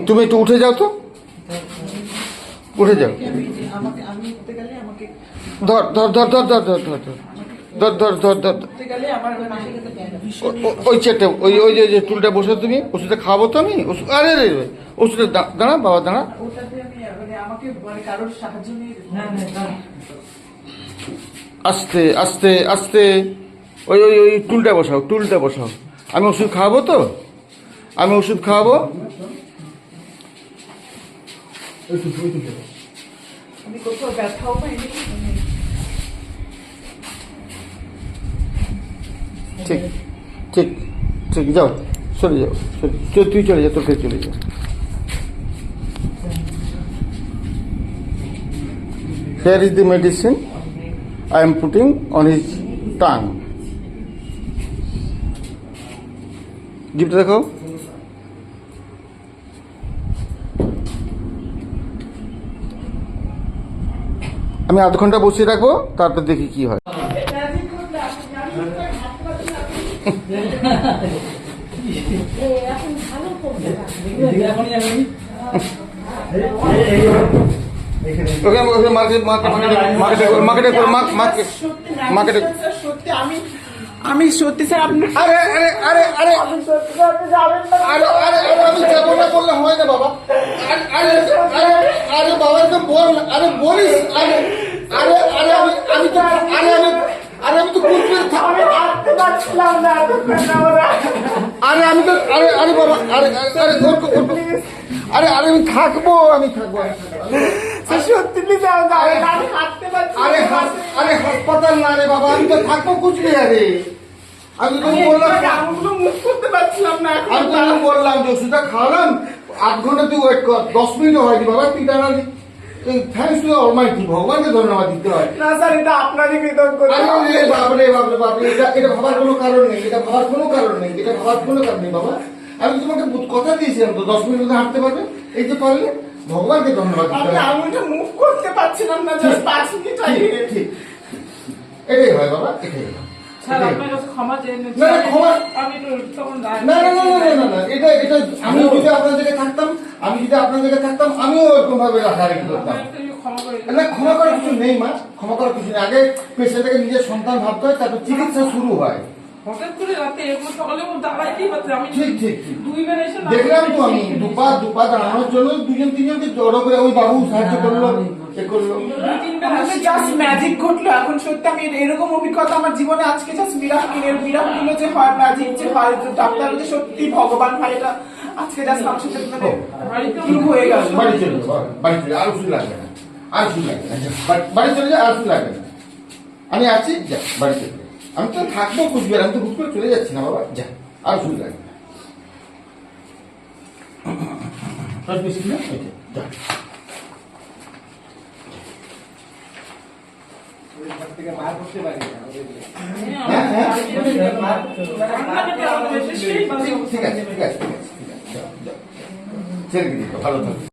তুমি একটু উঠে যাও তো, উঠে যাও। ধর ধর ধর ধর ধর ধর ধর ধর ধর ধর ধর ধর ওই চেয়ারটা, ওই ওই যে টুলটা বসে তুমি ওষুধটা খাওয়াবো তো আমি। আরে রে ওষুধে দাঁড়া বাবা, দাঁড়া। আস্তে আস্তে আস্তে ওই ওই ওই টুলটা বসাও, টুলটা বসাও। আমি ওষুধ খাওয়াবো তো, আমি ওষুধ খাওয়াবো। ঠিক ঠিক ঠিক, যাও, সরে যাও, তুই চলে যা, তোকে চলে যা। Here is the medicine I am putting on his tongue. জিভটা দেখো। আমি আধ ঘন্টা বসিয়ে রাখবো, তারপর দেখি কি হয়। আমি সত্যি স্যার আপনি আরে আরে আরে আরে আরে আরে আমি যাবো না বললে হয় না বাবা। আরে আরে আরে বাবা তো বল, আরে বলিস। আরে আরে আরে আমি আমি তো আরে আমি আরে আমি তো বুঝতে আরে আমি তো আরে আরে বাবা আরে আরে আরে আরে আমি থাকবো, আমি থাকবো। সত্যি প্লিজ আরে হাঁটতে পারছি আরে আরে হাসপাতাল না রে বাবা, আমি তো থাকবো কুচবিহারে। আমি তো বললাম আমগুলো মুখ করতে পারছিলাম না। আমি তো বললাম যে ওষুধটা খাওয়ালাম, 8 ঘন্টা তুই ওয়েট কর, 10 মিনিটও হয়নি বাবা। তুই দাঁড়ালি, থ্যাংকস টু অলমাইটি, ভগবানকে ধন্যবাদ দিতে হয়। না স্যার এটা আপনারই কৃতজ্ঞ। আরে বাপরে বাপরে বাপরে, এটা ভাবার কোনো কারণ নেই, এটা ভাবার কোনো কারণ নেই, এটা ভাবার কোনো কারণ নেই বাবা। আমি তোমাকে কথা দিয়েছিলাম তো 10 মিনিট হাঁটতে পারবে, এই যে পারলে, ভগবানকে ধন্যবাদ দিতে আমি হয়। আঙুলটা মুভ করতে পারছিলাম না, জাস্ট 5 মিনিট আগে। ঠিক, এটাই হয় বাবা, এটাই হয়। স্যার আপনার কাছে ক্ষমা চেয়ে নিচ্ছি। না, ক্ষমা আমি তো তখন না না না না না না, এটা এটা আমি যদি আপনার জায়গায় থাকতাম, আমিও এরকম ভাবে রাখারাখি করতাম। না, ক্ষমা করার কিছু নেই মা, ক্ষমা করার কিছু নেই। আগে পেশেন্টটাকে নিজের সন্তান ভাবতে হয়, তারপর চিকিৎসা শুরু হয়। হঠাৎ করে রাতে এরকম সকালে ও দাঁড়াইতেই পারছে। আমি ঠিক ঠিক ঠিক, দুইবার এসে দেখলাম তো আমি দুপা দাঁড়ানোর জন্য 2-3জনকে জড়ো করে ওই বাবু সাহায্য করলো, এ করলো। জাস্ট ম্যাজিক ঘটলো এখন। সত্যি আমি এরকম অভিজ্ঞতা আমার জীবনে আজকে জাস্ট মিরাক্কেল যে হয়, ম্যাজিক যে হয়, ডাক্তার যে সত্যি ভগবান ভাই, এটা আজকে জাস্ট আমার সাথে মানে শুরু হয়ে গেল। বাড়ি চলে যাও, বাড়ি চলে, আর ওষুধ লাগবে না, আর ওষুধ লাগবে না, বাড়ি চলে যা, আর ওষুধ লাগবে না। আমি আছি, যা বাড়ি চলে যা। আমি তো থাকবো কুচবিহার, আমি তো হুট করে চলে যাচ্ছি না বাবা, যা, আর ওষুধ লাগবে না। বেশি না, যা। ঠিক আছে ঠিক আছে ঠিক আছে, ছেড়ে দিই, ভালো থাকবে।